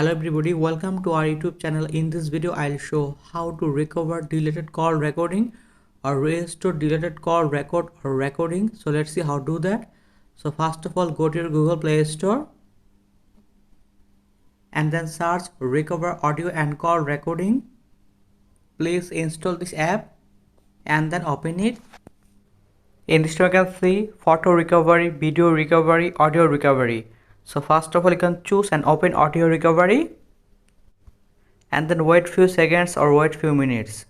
Hello everybody, welcome to our YouTube channel. In this video I'll show how to recover deleted call recording or restore deleted call record or recording. So let's see how to do that. So first of all, go to your Google Play Store and then search recover audio and call recording. Please install this app and then open it. In this you can see photo recovery, video recovery, audio recovery. So first of all, you can choose and open audio recovery and then wait few seconds or wait few minutes.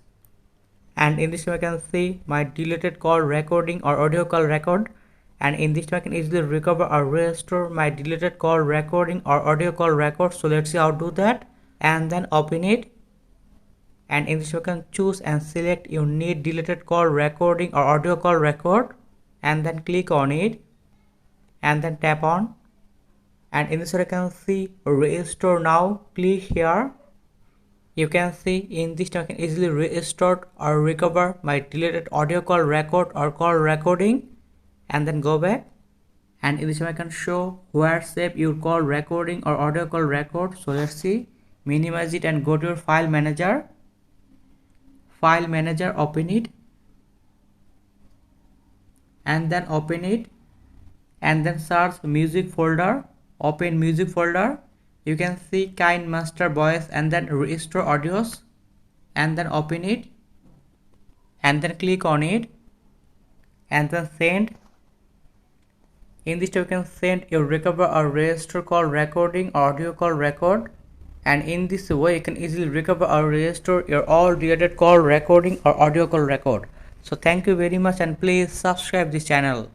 And in this you can see my deleted call recording or audio call record, and in this I can easily recover or restore my deleted call recording or audio call record. So let's see how to do that. And then open it, and in this you can choose and select you need deleted call recording or audio call record, and then click on it and then tap on. And in this you can see restore now. Click here. You can see in this I can easily restore or recover my deleted audio call record or call recording, and then go back. And in this I can show where save your call recording or audio call record. So let's see, minimize it and go to your file manager. File manager, open it and then open it and then search music folder. Open music folder. You can see kind master voice and then restore audios, and then open it and then click on it and then send. In this you can send your recover or restore call recording or audio call record, and in this way you can easily recover or restore your all deleted call recording or audio call record. So thank you very much, and please subscribe this channel.